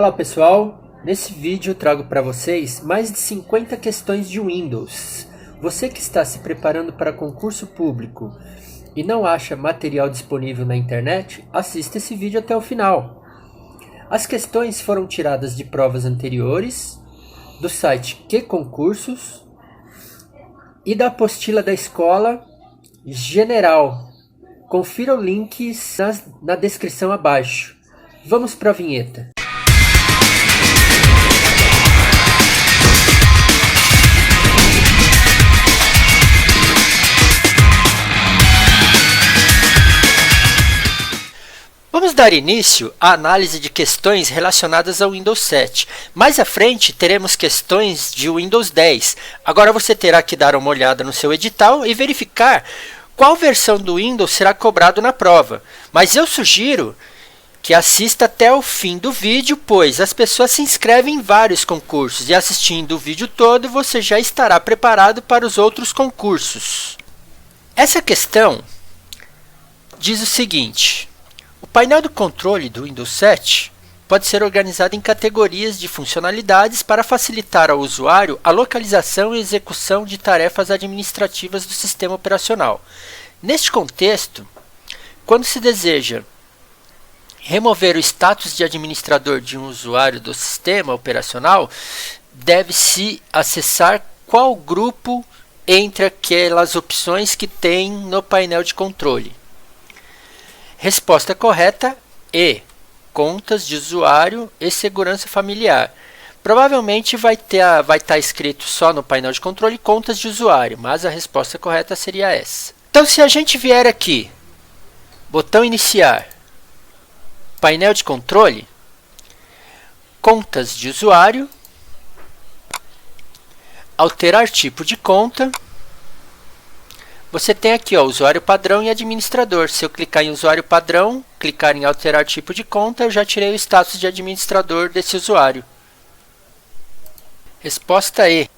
Olá pessoal, nesse vídeo eu trago para vocês mais de 50 questões de Windows. Você que está se preparando para concurso público e não acha material disponível na internet, assista esse vídeo até o final. As questões foram tiradas de provas anteriores, do site Que Concursos e da apostila da escola General. Confira o link na descrição abaixo. Vamos para a vinheta. Vamos dar início à análise de questões relacionadas ao Windows 7. Mais à frente teremos questões de Windows 10. Agora você terá que dar uma olhada no seu edital e verificar qual versão do Windows será cobrado na prova. Mas eu sugiro que assista até o fim do vídeo, pois as pessoas se inscrevem em vários concursos e assistindo o vídeo todo você já estará preparado para os outros concursos. Essa questão diz o seguinte: o painel do controle do Windows 7 pode ser organizado em categorias de funcionalidades para facilitar ao usuário a localização e execução de tarefas administrativas do sistema operacional. Neste contexto, quando se deseja remover o status de administrador de um usuário do sistema operacional, deve-se acessar qual grupo entre aquelas opções que tem no painel de controle. Resposta correta E. Contas de usuário e segurança familiar. Provavelmente vai estar escrito só no painel de controle contas de usuário, mas a resposta correta seria essa. Então, se a gente vier aqui, botão iniciar, painel de controle, contas de usuário, alterar tipo de conta. Você tem aqui usuário padrão e administrador. Se eu clicar em usuário padrão, clicar em alterar tipo de conta, eu já tirei o status de administrador desse usuário. Resposta E.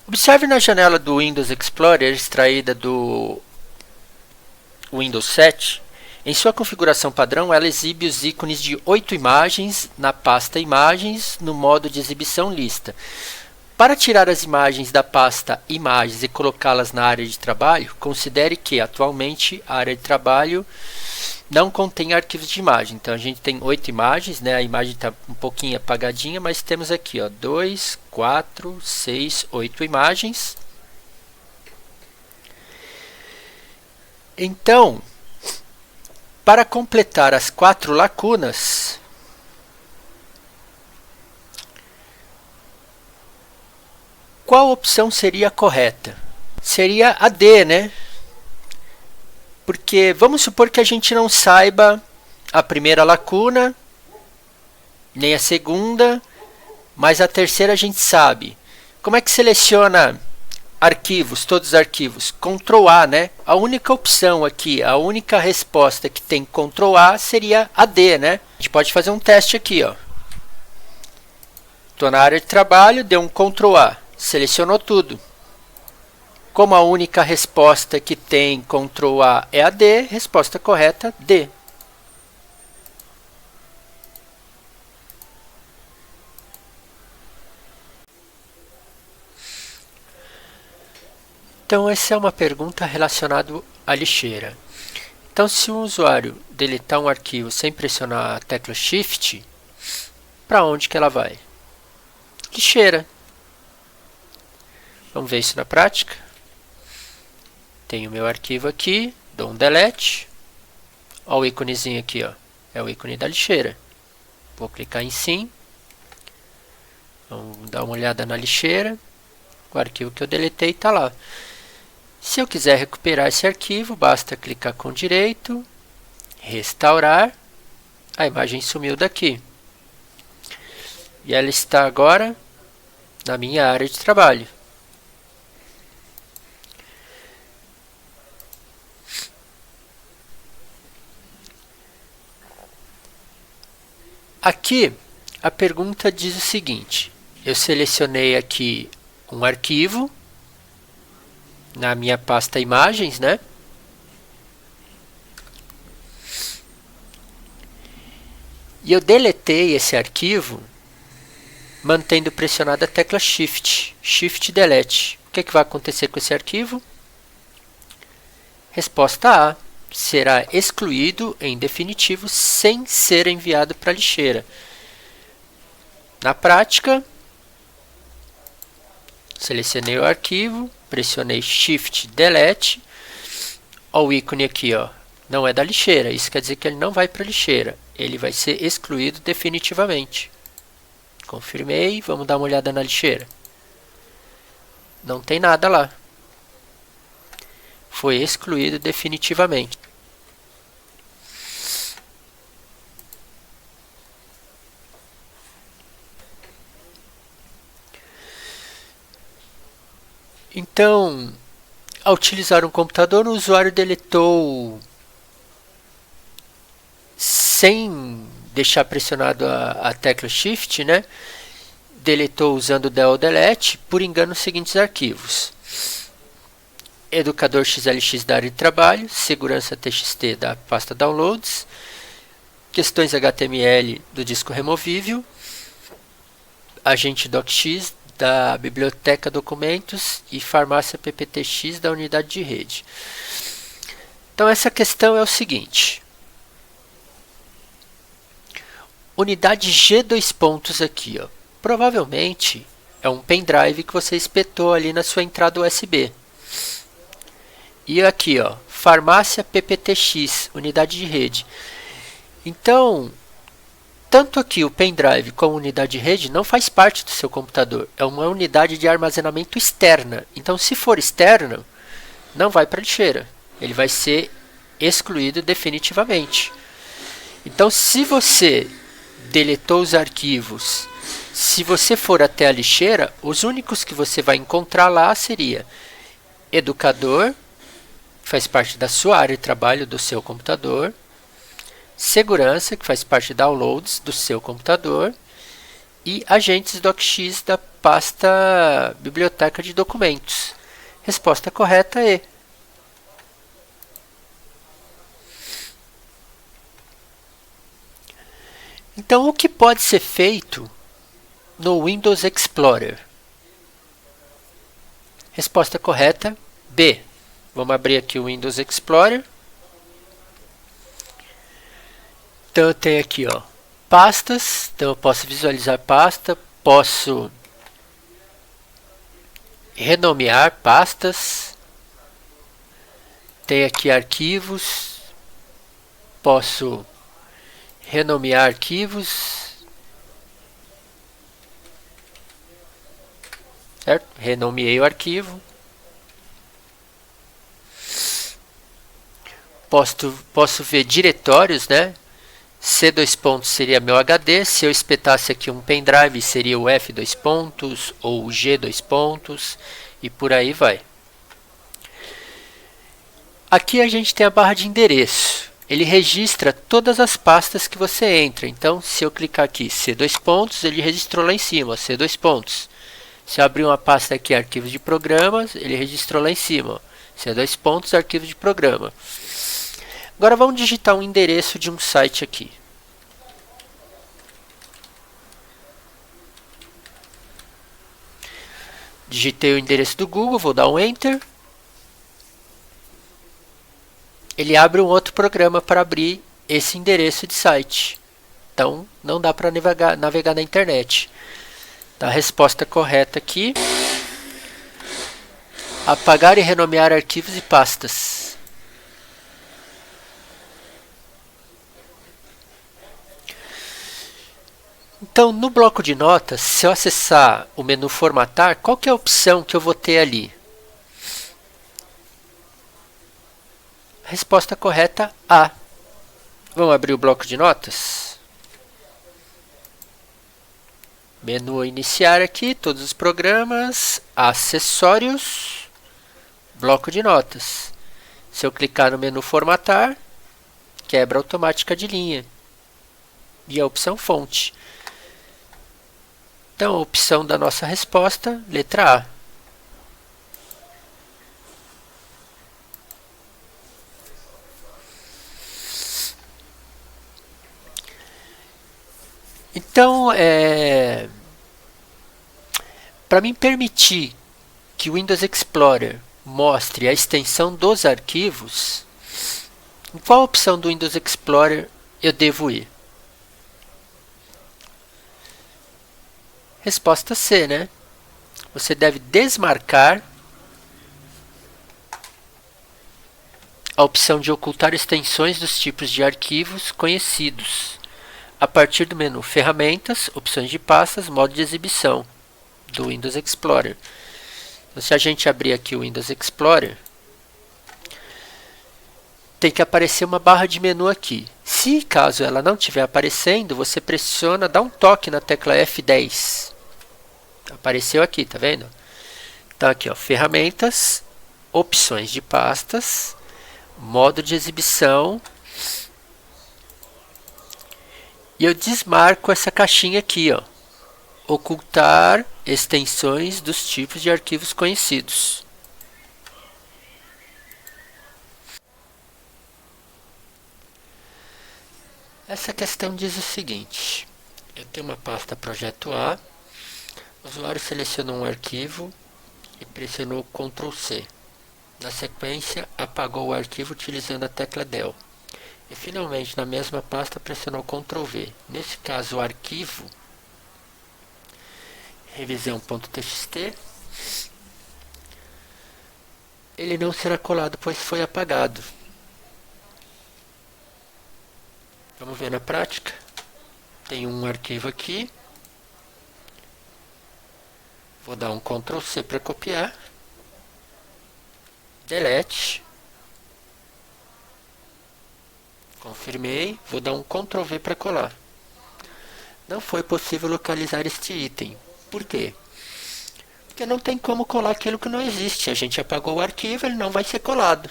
Observe na janela do Windows Explorer extraída do Windows 7. Em sua configuração padrão, ela exibe os ícones de 8 imagens na pasta Imagens no modo de exibição lista. Para tirar as imagens da pasta Imagens e colocá-las na área de trabalho, considere que atualmente a área de trabalho não contém arquivos de imagem. Então a gente tem 8 imagens, né? A imagem está um pouquinho apagadinha, mas temos aqui 2, 4, 6, 8 imagens. Então, para completar as 4 lacunas, qual opção seria a correta? Seria a D, né? Porque vamos supor que a gente não saiba a primeira lacuna, nem a segunda, mas a terceira a gente sabe. Como é que seleciona arquivos, todos os arquivos? Ctrl A, né? A única opção aqui, a única resposta que tem Ctrl A seria a D, né? A gente pode fazer um teste aqui, Estou na área de trabalho, deu um Ctrl A. Selecionou tudo. Como a única resposta que tem Ctrl A é a D, resposta correta D. Então essa é uma pergunta relacionada à lixeira. Então se o usuário deletar um arquivo sem pressionar a tecla Shift, para onde que ela vai? Lixeira. Vamos ver isso na prática. Tenho o meu arquivo aqui, dou um delete. Olha o íconezinho aqui, é o ícone da lixeira. Vou clicar em sim. Vamos dar uma olhada na lixeira. O arquivo que eu deletei está lá. Se eu quiser recuperar esse arquivo, basta clicar com direito, restaurar. A imagem sumiu daqui. E ela está agora na minha área de trabalho. Aqui a pergunta diz o seguinte: eu selecionei aqui um arquivo na minha pasta imagens, né? E eu deletei esse arquivo mantendo pressionada a tecla Shift, Shift Delete. O que vai acontecer com esse arquivo? Resposta A, será excluído em definitivo sem ser enviado para a lixeira. Na prática, selecionei o arquivo, pressionei Shift Delete, olha o ícone aqui, ó, não é da lixeira, isso quer dizer que ele não vai para a lixeira, ele vai ser excluído definitivamente. Confirmei, vamos dar uma olhada na lixeira. Não tem nada lá. Foi excluído definitivamente. Então, ao utilizar um computador, o usuário deletou sem deixar pressionado a tecla Shift, né? Deletou usando o del delete, por engano, os seguintes arquivos: educador XLX da área de trabalho, segurança TXT da pasta downloads, questões HTML do disco removível, agente docx da biblioteca documentos e farmácia PPTX da unidade de rede. Então essa questão é o seguinte: unidade G2 aqui, ó. Provavelmente é um pendrive que você espetou ali na sua entrada USB. E aqui, ó, farmácia PPTX, unidade de rede. Então, tanto aqui o pendrive como a unidade de rede não faz parte do seu computador. É uma unidade de armazenamento externa. Então, se for externo, não vai para a lixeira. Ele vai ser excluído definitivamente. Então, se você deletou os arquivos, se você for até a lixeira, os únicos que você vai encontrar lá seria educador, que faz parte da sua área de trabalho do seu computador, segurança, que faz parte de downloads do seu computador, e agentes docx da pasta biblioteca de documentos. Resposta correta é E. Então, o que pode ser feito no Windows Explorer? Resposta correta, B. Vamos abrir aqui o Windows Explorer. Então eu tenho aqui, ó, pastas. Então eu posso visualizar pasta, posso renomear pastas. Tem aqui arquivos, posso renomear arquivos, certo? Renomeei o arquivo. Posso ver diretórios, né? C2 seria meu HD. Se eu espetasse aqui um pendrive, seria o F2 ou o G2 e por aí vai. Aqui a gente tem a barra de endereço. Ele registra todas as pastas que você entra. Então, se eu clicar aqui C2, ele registrou lá em cima, C2. Se eu abrir uma pasta aqui, arquivos de programas, ele registrou lá em cima, C2, arquivos de programa. Agora vamos digitar um endereço de um site aqui. Digitei o endereço do Google, vou dar um Enter. Ele abre um outro programa para abrir esse endereço de site. Então, não dá para navegar na internet. Então, a resposta correta aqui: apagar e renomear arquivos e pastas. Então, no bloco de notas, se eu acessar o menu formatar, qual que é a opção que eu vou ter ali? Resposta correta, A. Vamos abrir o bloco de notas? Menu iniciar aqui, todos os programas, acessórios, bloco de notas. Se eu clicar no menu formatar, quebra automática de linha. E a opção fonte. Então, a opção da nossa resposta, letra A. Então, para mim permitir que o Windows Explorer mostre a extensão dos arquivos, em qual opção do Windows Explorer eu devo ir? Resposta C, né? Você deve desmarcar a opção de ocultar extensões dos tipos de arquivos conhecidos a partir do menu Ferramentas, Opções de pastas, Modo de exibição do Windows Explorer. Então, se a gente abrir aqui o Windows Explorer, tem que aparecer uma barra de menu aqui. Se caso ela não estiver aparecendo, você pressiona, dá um toque na tecla F10. Apareceu aqui, tá vendo? Então aqui, ó, Ferramentas, Opções de pastas, Modo de exibição. E eu desmarco essa caixinha aqui, ó. Ocultar extensões dos tipos de arquivos conhecidos. Essa questão diz o seguinte: eu tenho uma pasta Projeto A, o usuário selecionou um arquivo e pressionou Ctrl C. Na sequência, apagou o arquivo utilizando a tecla Del. E finalmente, na mesma pasta, pressionou Ctrl V. Nesse caso, o arquivo revisão.txt, ele não será colado, pois foi apagado. Vamos ver na prática. Tem um arquivo aqui. Vou dar um Ctrl C para copiar. Delete. Confirmei. Vou dar um Ctrl V para colar. Não foi possível localizar este item. Por quê? Porque não tem como colar aquilo que não existe. A gente apagou o arquivo, ele não vai ser colado.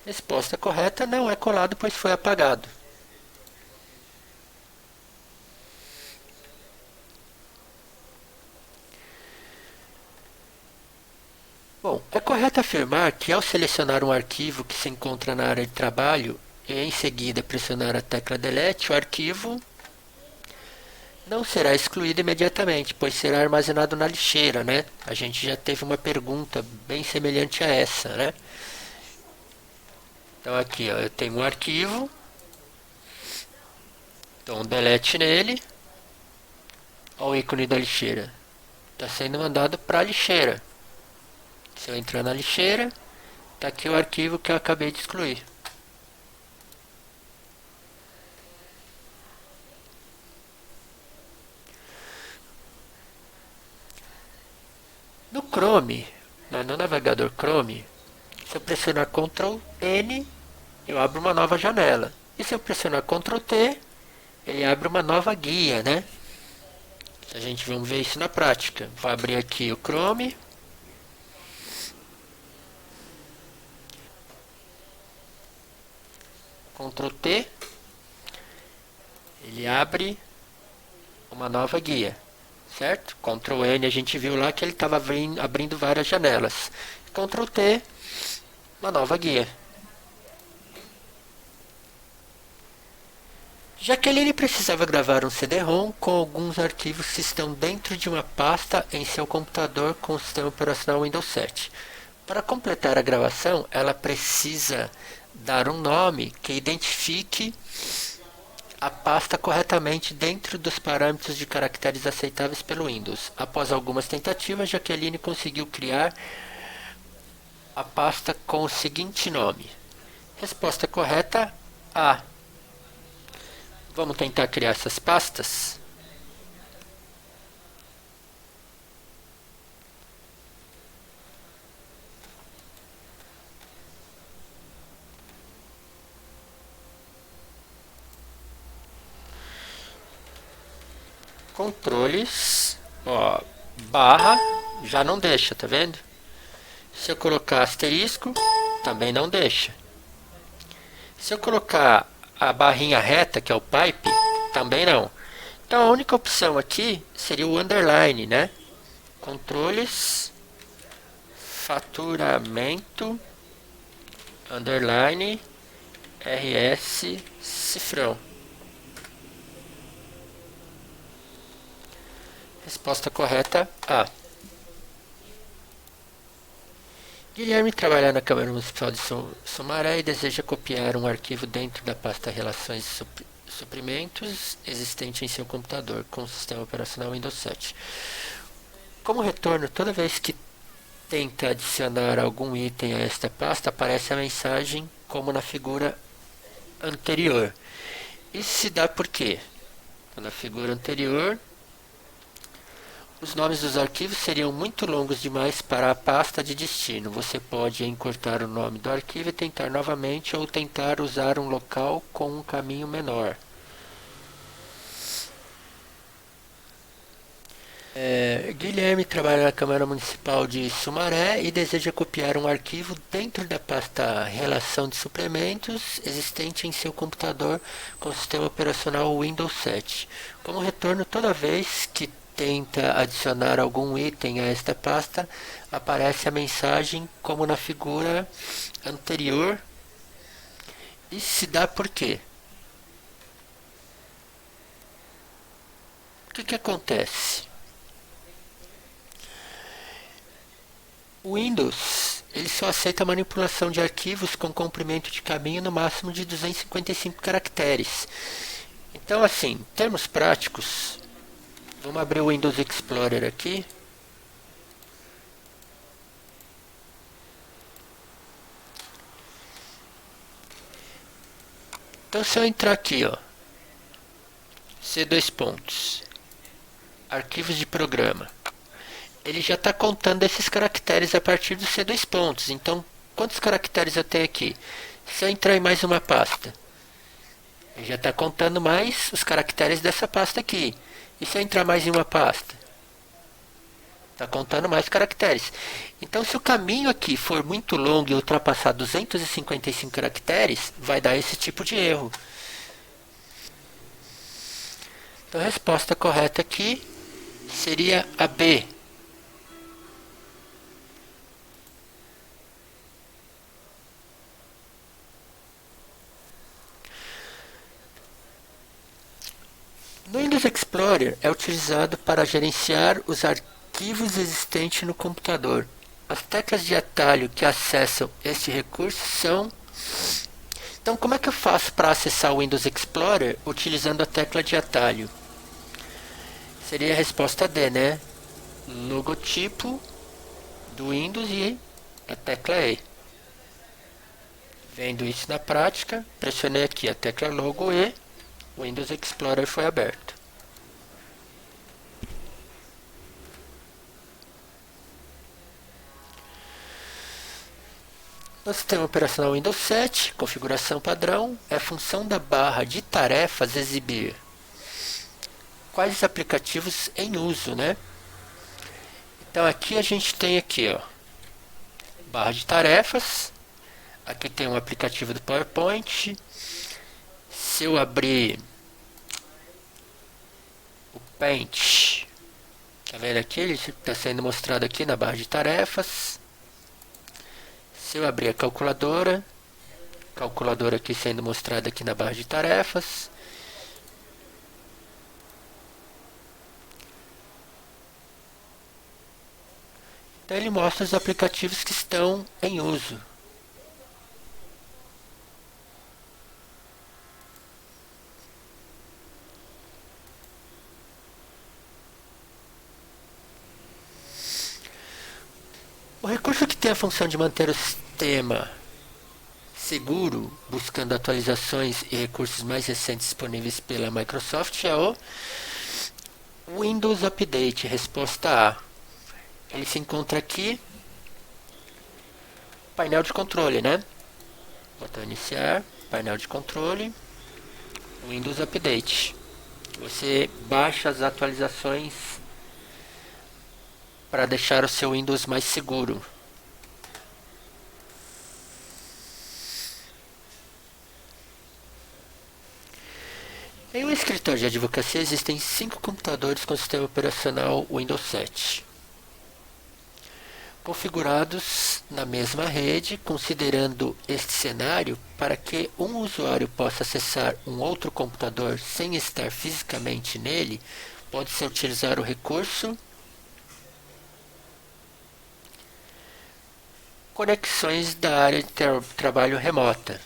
Resposta correta: não é colado, pois foi apagado. Bom, é correto afirmar que ao selecionar um arquivo que se encontra na área de trabalho e em seguida pressionar a tecla Delete, o arquivo não será excluído imediatamente, pois será armazenado na lixeira, né? A gente já teve uma pergunta bem semelhante a essa, né? Então aqui, ó, eu tenho um arquivo, dou um delete nele, olha o ícone da lixeira, está sendo mandado para a lixeira. Se eu entrar na lixeira, está aqui o arquivo que eu acabei de excluir. No Chrome, no navegador Chrome, se eu pressionar Ctrl N, eu abro uma nova janela. E se eu pressionar Ctrl T, ele abre uma nova guia, né? A gente vai ver isso na prática. Vou abrir aqui o Chrome. Ctrl T. Ele abre uma nova guia, certo? Ctrl N, a gente viu lá que ele estava abrindo várias janelas. Ctrl T, uma nova guia. Jaqueline precisava gravar um CD-ROM com alguns arquivos que estão dentro de uma pasta em seu computador com o sistema operacional Windows 7. Para completar a gravação, ela precisa dar um nome que identifique a pasta corretamente dentro dos parâmetros de caracteres aceitáveis pelo Windows. Após algumas tentativas, Jaqueline conseguiu criar a pasta com o seguinte nome. Resposta correta: A. Vamos tentar criar essas pastas. Controles, ó, barra, já não deixa, tá vendo? Se eu colocar asterisco, também não deixa. Se eu colocar a barrinha reta, que é o pipe, também não. Então a única opção aqui seria o underline, né? Controles, faturamento, underline, RS cifrão. Resposta correta A. Guilherme trabalha na Câmara Municipal de Sumaré e deseja copiar um arquivo dentro da pasta Relações e Suprimentos existente em seu computador com o sistema operacional Windows 7. Como retorno, toda vez que tenta adicionar algum item a esta pasta, aparece a mensagem como na figura anterior. Isso se dá por quê? Na figura anterior, os nomes dos arquivos seriam muito longos demais para a pasta de destino. Você pode encurtar o nome do arquivo e tentar novamente, ou tentar usar um local com um caminho menor. Guilherme trabalha na Câmara Municipal de Sumaré e deseja copiar um arquivo dentro da pasta Relação de Suplementos existente em seu computador com o sistema operacional Windows 7. Como retorno, toda vez que tenta adicionar algum item a esta pasta, aparece a mensagem como na figura anterior. Isso se dá por quê? O que acontece? O Windows ele só aceita a manipulação de arquivos com comprimento de caminho no máximo de 255 caracteres. Então, assim, em termos práticos, vamos abrir o Windows Explorer aqui. Então, se eu entrar aqui, ó, C2 pontos, arquivos de programa, ele já está contando esses caracteres a partir do C2 pontos. Então, quantos caracteres eu tenho aqui? Se eu entrar em mais uma pasta, ele já está contando mais os caracteres dessa pasta aqui. E se eu entrar mais em uma pasta? Está contando mais caracteres. Então, se o caminho aqui for muito longo e ultrapassar 255 caracteres, vai dar esse tipo de erro. Então, a resposta correta aqui seria a B. No Windows Explorer é utilizado para gerenciar os arquivos existentes no computador. As teclas de atalho que acessam este recurso são... Então, como é que eu faço para acessar o Windows Explorer utilizando a tecla de atalho? Seria a resposta D, né? Logotipo do Windows e a tecla E. Vendo isso na prática, pressionei aqui a tecla logo E. O Windows Explorer foi aberto. No sistema operacional Windows 7, configuração padrão, é a função da barra de tarefas exibir quais aplicativos em uso, né? Então aqui a gente tem aqui, ó, barra de tarefas. Aqui tem um aplicativo do PowerPoint. Se eu abrir o Paint, tá vendo aqui? Ele está sendo mostrado aqui na barra de tarefas. Se eu abrir a calculadora aqui sendo mostrada aqui na barra de tarefas. Então ele mostra os aplicativos que estão em uso. O recurso que tem a função de manter o sistema seguro, buscando atualizações e recursos mais recentes disponíveis pela Microsoft, é o Windows Update, resposta A. Ele se encontra aqui, painel de controle, né? Botão iniciar, painel de controle, Windows Update. Você baixa as atualizações para deixar o seu Windows mais seguro. Em um escritório de advocacia existem 5 computadores com sistema operacional Windows 7. configurados na mesma rede, considerando este cenário, para que um usuário possa acessar um outro computador sem estar fisicamente nele, pode-se utilizar o recurso conexões da área de trabalho remota.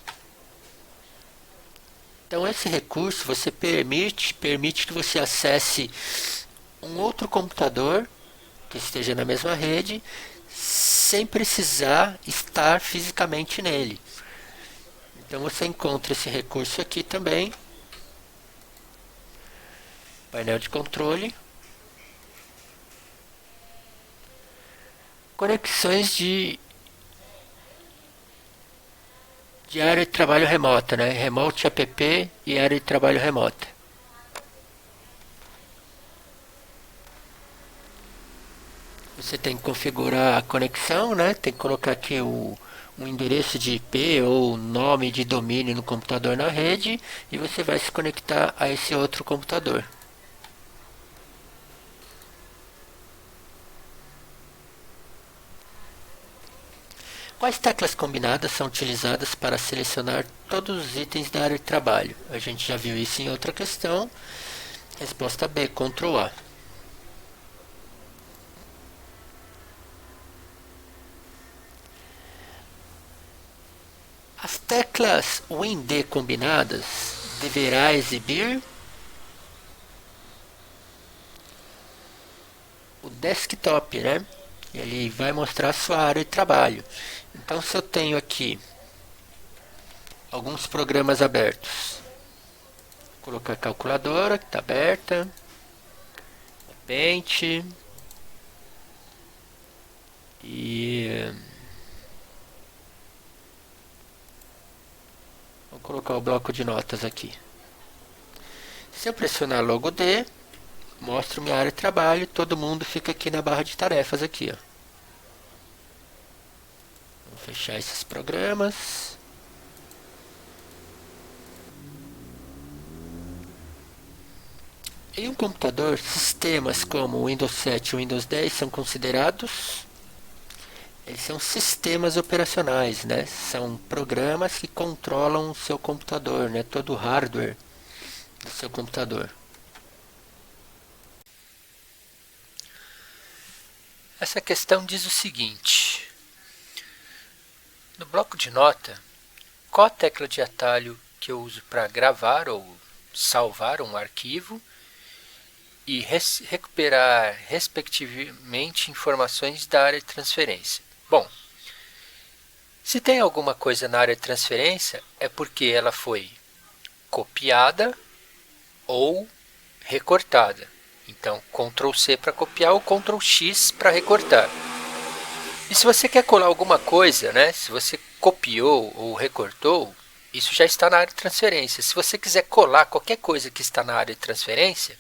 Então esse recurso você permite que você acesse um outro computador que esteja na mesma rede, sem precisar estar fisicamente nele. Então você encontra esse recurso aqui também, painel de controle, conexões de área de trabalho remota, né? Remote app e área de trabalho remota. Você tem que configurar a conexão, né? Tem que colocar aqui um endereço de IP ou nome de domínio no computador na rede e você vai se conectar a esse outro computador. Quais teclas combinadas são utilizadas para selecionar todos os itens da área de trabalho? A gente já viu isso em outra questão. Resposta B, Ctrl A. As teclas WinD combinadas deverá exibir o desktop, né? Ele vai mostrar a sua área de trabalho. Então, se eu tenho aqui alguns programas abertos, vou colocar a calculadora que está aberta, Paint e vou colocar o bloco de notas aqui. Se eu pressionar logo D, mostra minha área de trabalho, todo mundo fica aqui na barra de tarefas aqui, ó. Vou fechar esses programas. Em um computador, sistemas como o Windows 7 e o Windows 10 são considerados, eles são sistemas operacionais, né? São programas que controlam o seu computador, né? Todo o hardware do seu computador. Essa questão diz o seguinte: no bloco de nota, qual a tecla de atalho que eu uso para gravar ou salvar um arquivo e recuperar, respectivamente, informações da área de transferência? Bom, se tem alguma coisa na área de transferência, é porque ela foi copiada ou recortada. Então, Ctrl C para copiar ou Ctrl X para recortar. E se você quer colar alguma coisa, né? Se você copiou ou recortou, isso já está na área de transferência. Se você quiser colar qualquer coisa que está na área de transferência,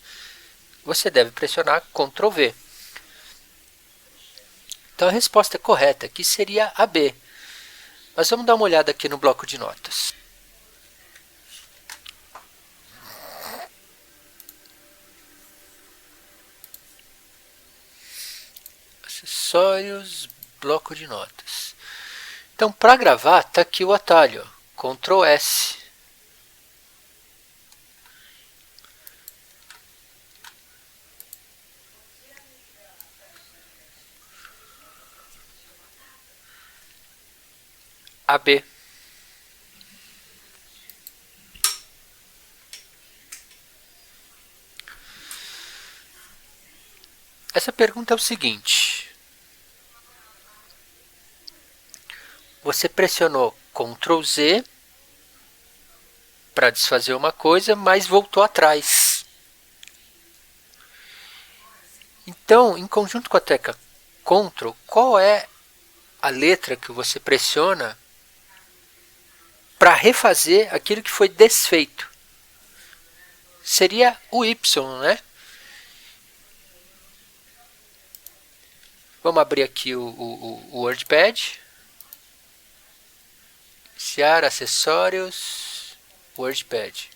você deve pressionar Ctrl V. Então a resposta correta aqui seria a B. Mas vamos dar uma olhada aqui no bloco de notas. Acessórios, bloco de notas. Então, para gravar, está aqui o atalho, Ctrl S. AB. Essa pergunta é o seguinte: você pressionou Ctrl Z para desfazer uma coisa, mas voltou atrás. Então, em conjunto com a tecla Ctrl, qual é a letra que você pressiona para refazer aquilo que foi desfeito? Seria o Y, né? Vamos abrir aqui o WordPad. Iniciar, acessórios, WordPad.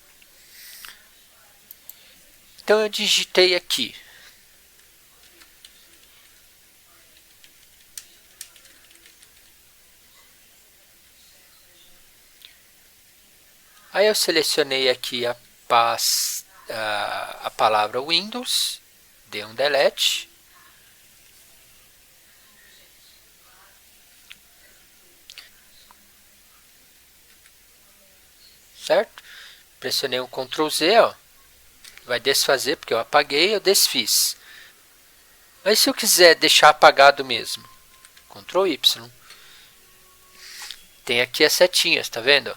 Então eu digitei aqui Aí eu selecionei aqui a palavra Windows, dei um delete. Certo? Pressionei um Ctrl Z, ó, vai desfazer porque eu apaguei, eu desfiz. Mas se eu quiser deixar apagado mesmo, Ctrl Y. Tem aqui as setinhas, tá vendo?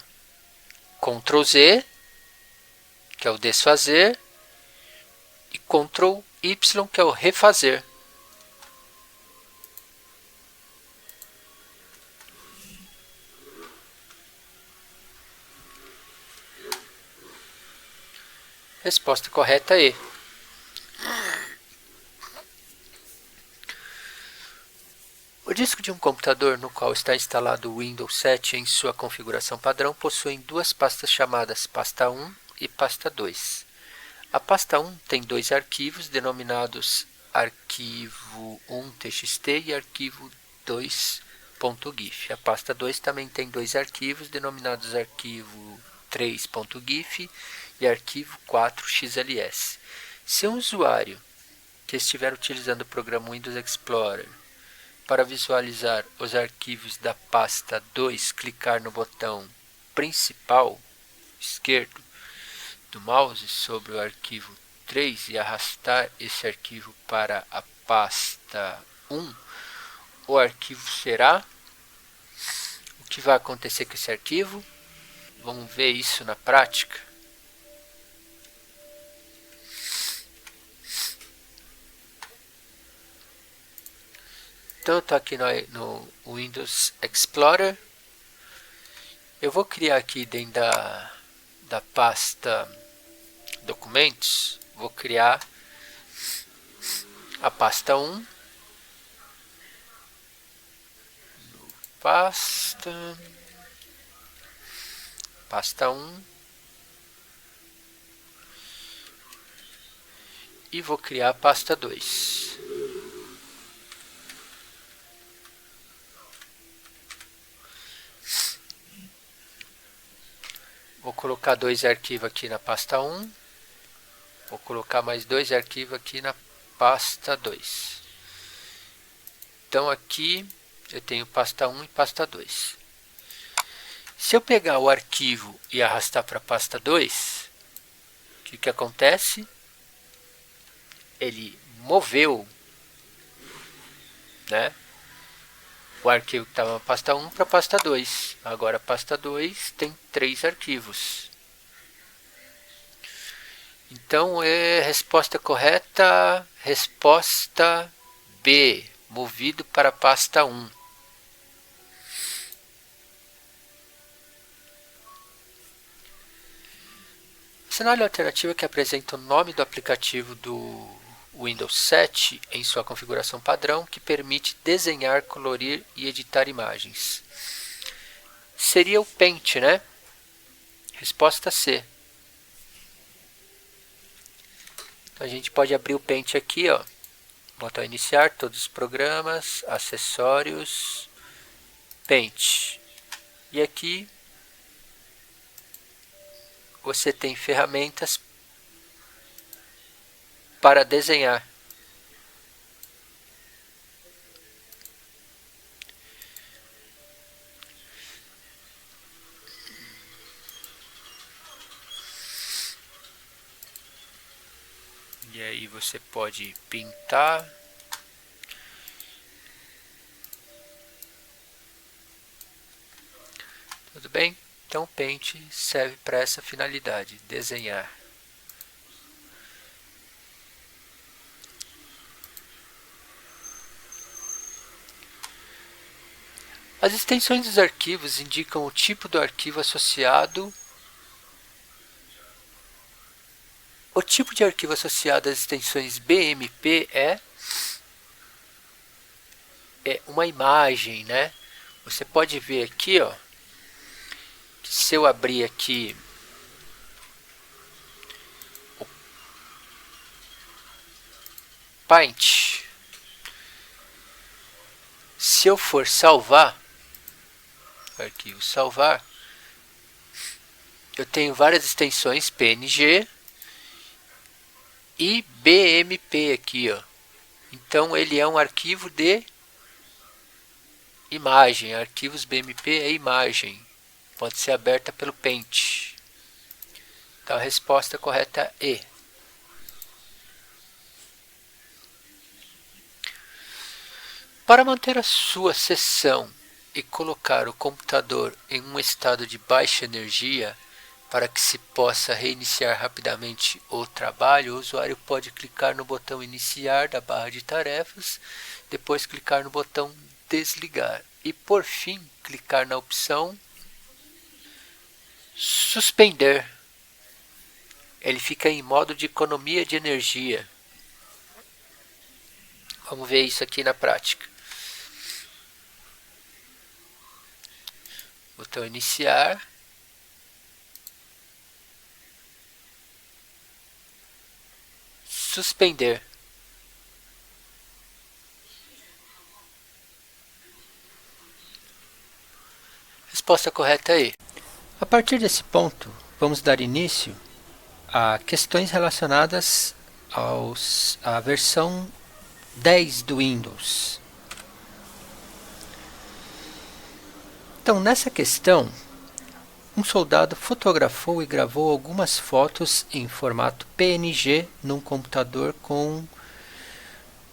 Ctrl Z, que é o desfazer, e Ctrl Y, que é o refazer. Resposta correta E. O disco de um computador no qual está instalado o Windows 7 em sua configuração padrão possui duas pastas chamadas pasta 1 e pasta 2. A pasta 1 tem dois arquivos denominados arquivo 1.txt e arquivo 2.gif. A pasta 2 também tem dois arquivos denominados arquivo 3.gif e arquivo 4xls. Se um usuário que estiver utilizando o programa Windows Explorer para visualizar os arquivos da pasta 2, clicar no botão principal esquerdo do mouse sobre o arquivo 3 e arrastar esse arquivo para a pasta 1, o arquivo será... O que vai acontecer com esse arquivo? Vamos ver isso na prática. Então eu estou aqui no Windows Explorer. Eu vou criar aqui dentro da pasta documentos, vou criar a pasta 1, pasta 1, e vou criar a pasta 2. Vou colocar dois arquivos aqui na pasta 1. Vou colocar mais dois arquivos aqui na pasta 2. Então aqui eu tenho pasta 1 e pasta 2. Se eu pegar o arquivo e arrastar para a pasta 2, o que acontece? Ele moveu, né, o arquivo que estava na pasta 1 para a pasta 2. Agora a pasta 2 tem 3 arquivos. Então, resposta correta, resposta B, movido para a pasta 1. Cenário alternativo que apresenta o nome do aplicativo do Windows 7 em sua configuração padrão, que permite desenhar, colorir e editar imagens. Seria o Paint, né? Resposta C. Então a gente pode abrir o Paint aqui, ó. Botão iniciar, todos os programas, acessórios, Paint. E aqui você tem ferramentas para desenhar. E aí você pode pintar. Tudo bem? Então o Paint serve para essa finalidade, desenhar. As extensões dos arquivos indicam o tipo do arquivo associado. O tipo de arquivo associado às extensões BMP é uma imagem, né? Você pode ver aqui, ó, que se eu abrir aqui o Paint, se eu for salvar, arquivo salvar, eu tenho várias extensões PNG e BMP aqui, ó. Então ele é um arquivo de imagem. Arquivos BMP é imagem. Pode ser aberta pelo Paint. Então a resposta correta é E. Para manter a sua sessão e colocar o computador em um estado de baixa energia, para que se possa reiniciar rapidamente o trabalho, o usuário pode clicar no botão iniciar da barra de tarefas, depois clicar no botão desligar e por fim clicar na opção suspender. Ele fica em modo de economia de energia. Vamos ver isso aqui na prática. Botão iniciar. Suspender. Resposta correta é E. A partir desse ponto, vamos dar início a questões relacionadas à versão 10 do Windows. Então, nessa questão, um soldado fotografou e gravou algumas fotos em formato PNG num computador com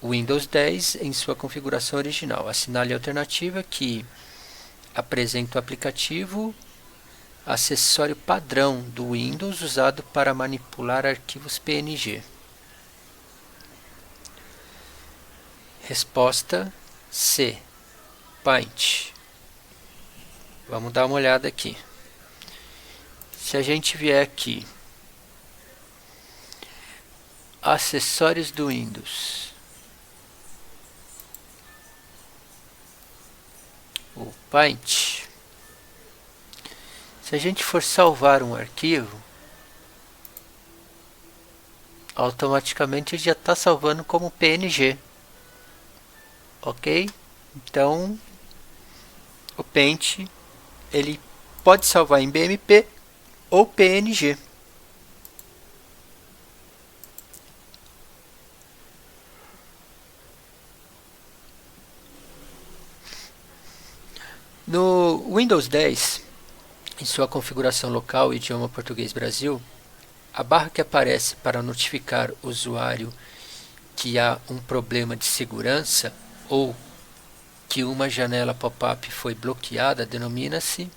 o Windows 10 em sua configuração original. Assinale a alternativa que apresenta o aplicativo acessório padrão do Windows usado para manipular arquivos PNG. Resposta C. Paint. Vamos dar uma olhada aqui. Se a gente vier aqui, acessórios do Windows, o Paint, se a gente for salvar um arquivo, automaticamente ele já está salvando como PNG, ok? Então, o Paint ele pode salvar em BMP ou PNG. No Windows 10, em sua configuração local idioma português Brasil, a barra que aparece para notificar o usuário que há um problema de segurança ou que uma janela pop-up foi bloqueada denomina-se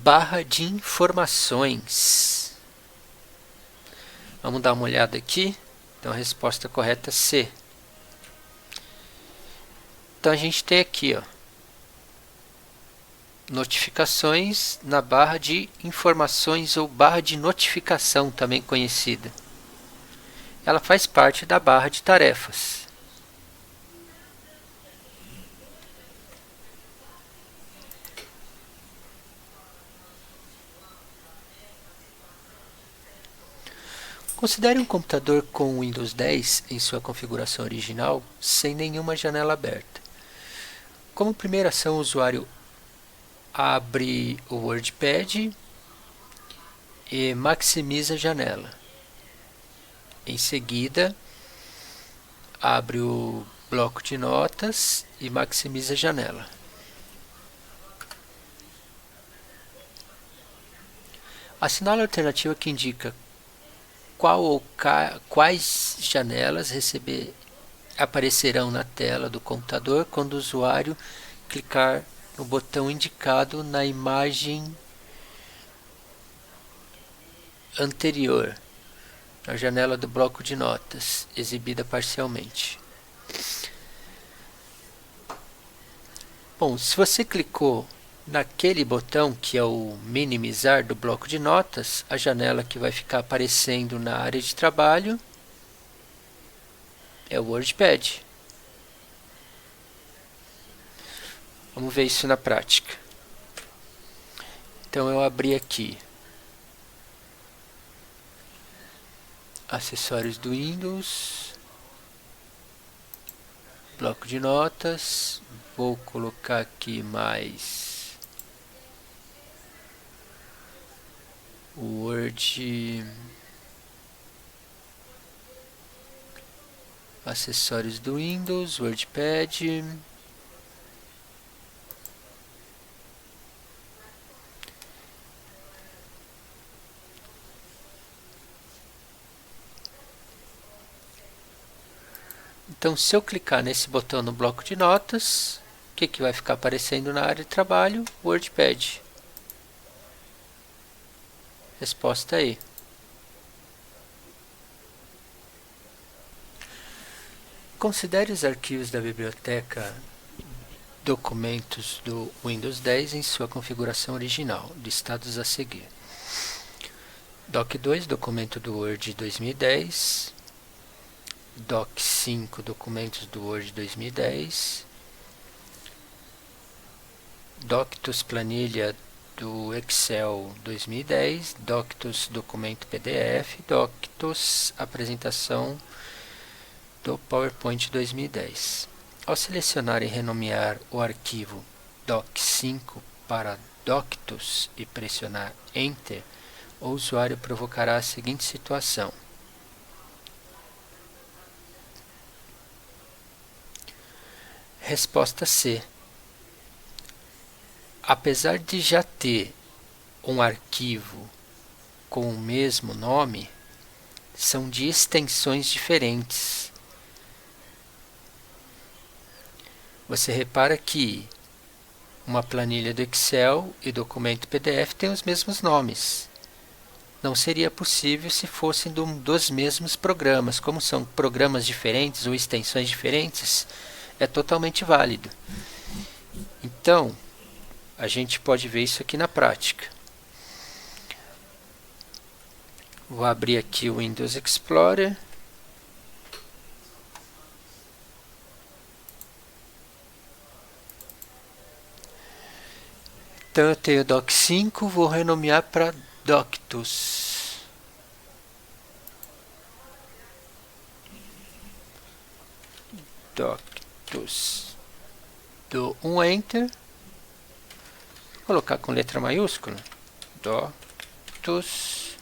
barra de informações. Vamos dar uma olhada aqui. Então a resposta correta é C. Então a gente tem aqui, ó, notificações na barra de informações ou barra de notificação, também conhecida. Ela faz parte da barra de tarefas. Considere um computador com Windows 10 em sua configuração original, sem nenhuma janela aberta. Como primeira ação, o usuário abre o WordPad e maximiza a janela. Em seguida, abre o bloco de notas e maximiza a janela. Assinale a alternativa que indica qual ou quais janelas aparecerão na tela do computador quando o usuário clicar no botão indicado na imagem anterior, na janela do bloco de notas, exibida parcialmente. Bom, se você clicou naquele botão que é o minimizar do bloco de notas, a janela que vai ficar aparecendo na área de trabalho é o WordPad. Vamos ver isso na prática. Então eu abri aqui acessórios do Windows, bloco de notas, vou colocar aqui mais Word, acessórios do Windows, WordPad. Então, se eu clicar nesse botão no bloco de notas, o que vai ficar aparecendo na área de trabalho? WordPad. Resposta aí. Considere os arquivos da biblioteca documentos do Windows 10 em sua configuração original, listados a seguir. Doc2, documento do Word 2010. Doc5, documentos do Word 2010. Doctus, planilha do Excel 2010. Doctus, documento PDF. Doctus, apresentação do PowerPoint 2010. Ao selecionar e renomear o arquivo Doc5 para Doctus e pressionar Enter, o usuário provocará a seguinte situação. Resposta C. Apesar de já ter um arquivo com o mesmo nome, são de extensões diferentes. Você repara que uma planilha do Excel e documento PDF têm os mesmos nomes. Não seria possível se fossem dos mesmos programas. Como são programas diferentes ou extensões diferentes, é totalmente válido. Então, a gente pode ver isso aqui na prática. Vou abrir aqui o Windows Explorer. Então eu tenho Doc5, vou renomear para Doctus. Doctus. Dou um Enter. Vou colocar com letra maiúscula. Doctus.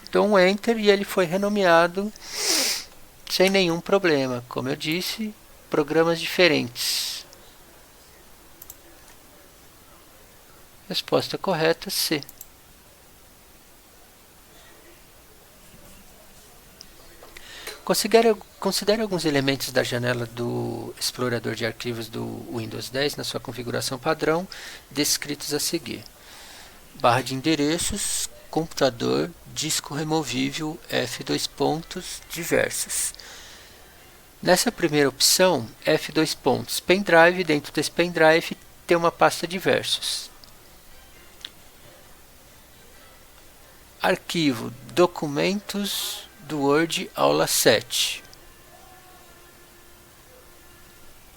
Dou um Enter e ele foi renomeado sem nenhum problema. Como eu disse, programas diferentes. Resposta correta, C. Considere alguns elementos da janela do explorador de arquivos do Windows 10 na sua configuração padrão, descritos a seguir. Barra de endereços, computador, disco removível, F2 pontos, diversas. Nessa primeira opção, F2 pontos, pendrive, dentro desse pendrive tem uma pasta diversos. Arquivo documentos do Word aula 7.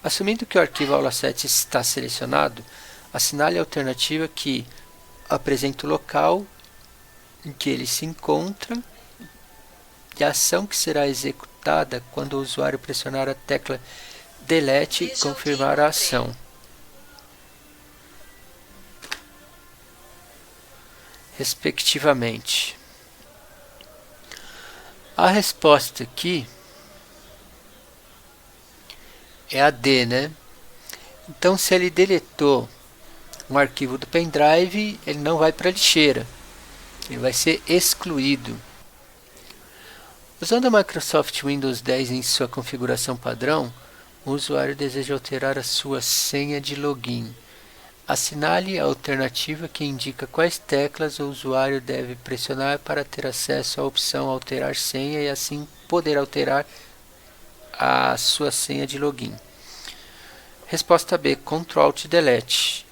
Assumindo que o arquivo aula 7 está selecionado, assinale a alternativa que apresenta o local em que ele se encontra e a ação que será executada quando o usuário pressionar a tecla Delete e confirmar a ação. Respectivamente. A resposta aqui é a D, né? Então, se ele deletou um arquivo do pendrive, ele não vai para a lixeira. Ele vai ser excluído. Usando a Microsoft Windows 10 em sua configuração padrão, o usuário deseja alterar a sua senha de login. Assinale a alternativa que indica quais teclas o usuário deve pressionar para ter acesso à opção Alterar senha e assim poder alterar a sua senha de login. Resposta B, Ctrl Alt Delete.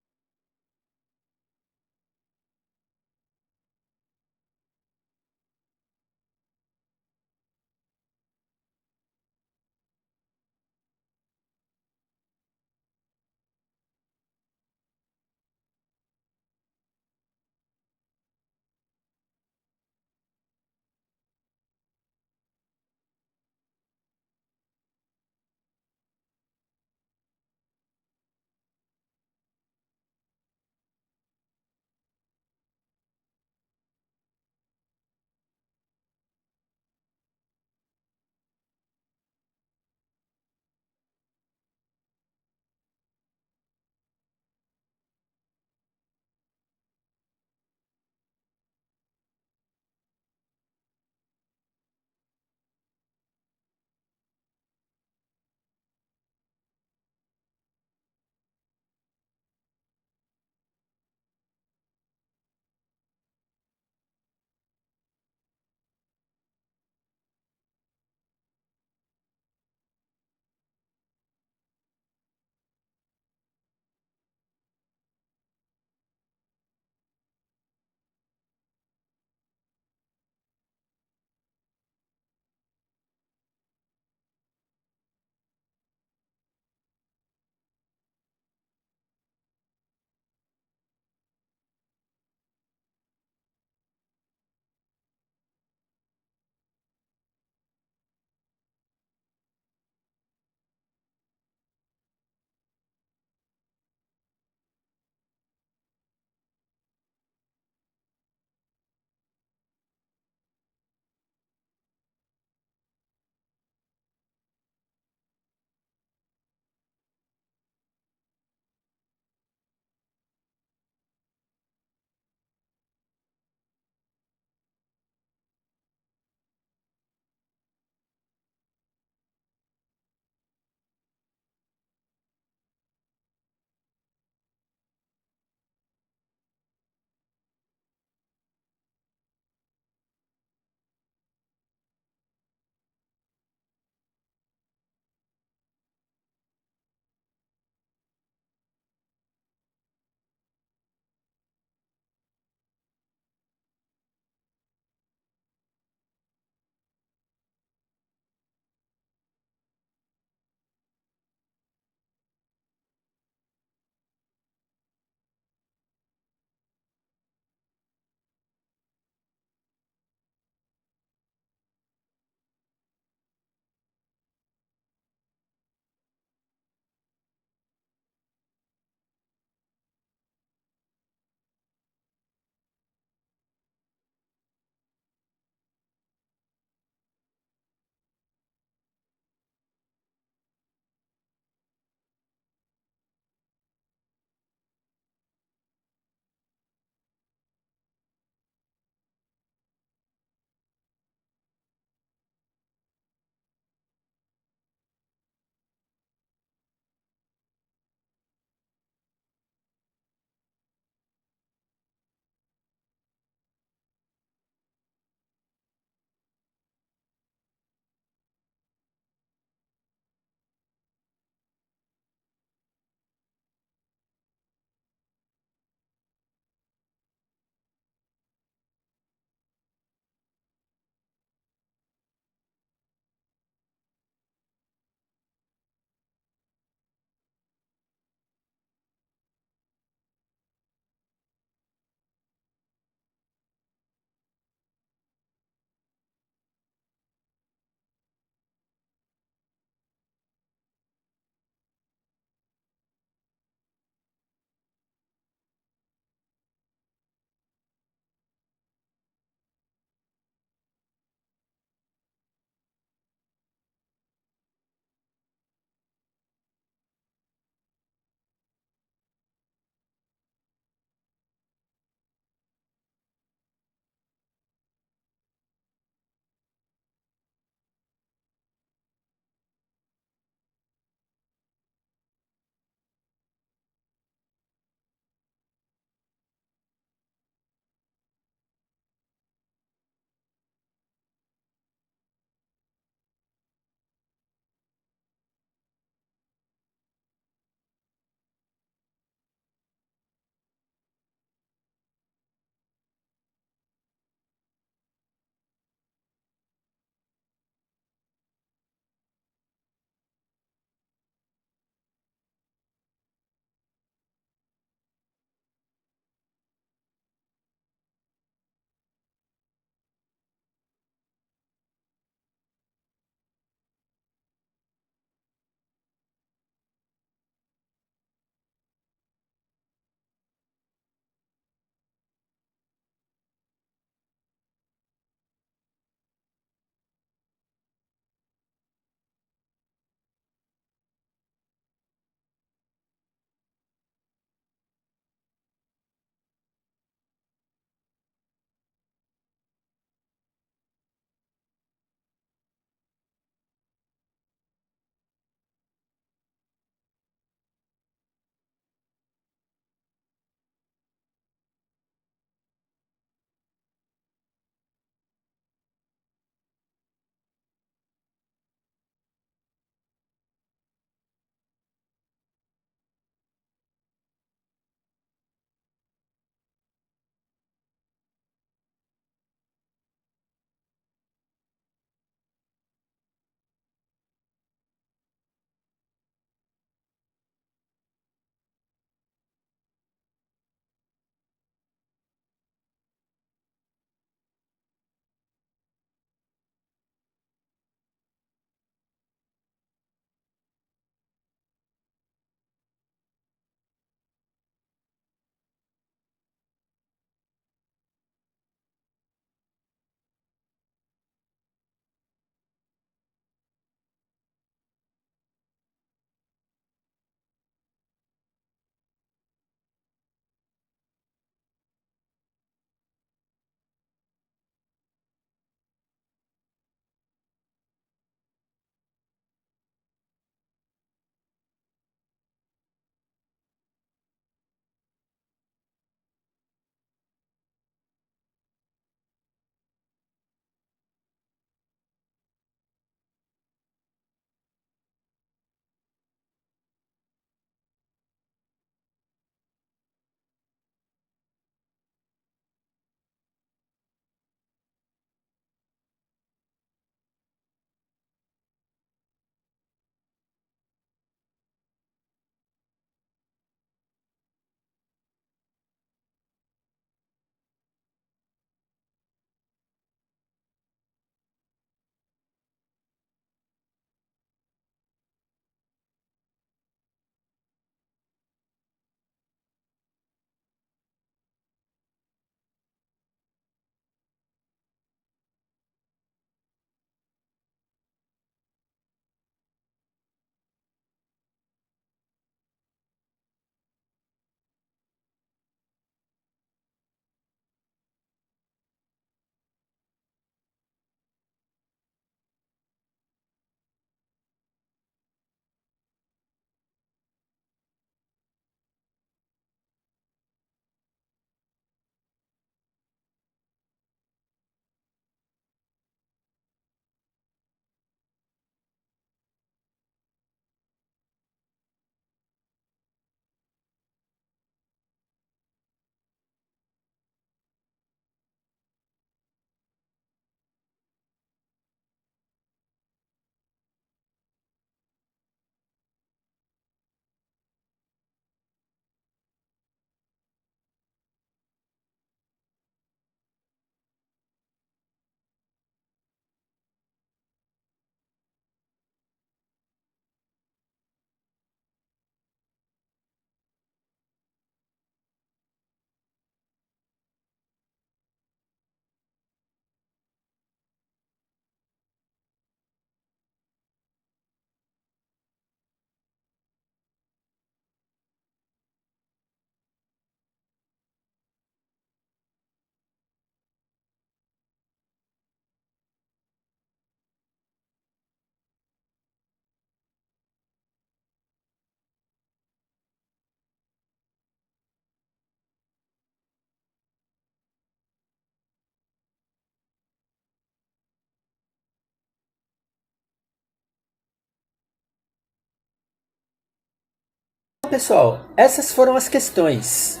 Pessoal, essas foram as questões.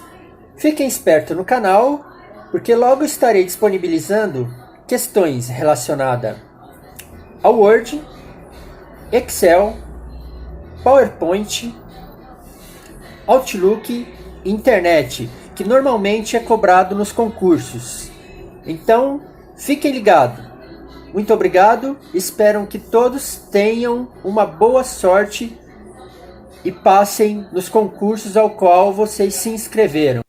Fiquem espertos no canal, porque logo estarei disponibilizando questões relacionadas ao Word, Excel, PowerPoint, Outlook e Internet, que normalmente é cobrado nos concursos. Então, fiquem ligados. Muito obrigado, espero que todos tenham uma boa sorte e passem nos concursos ao qual vocês se inscreveram.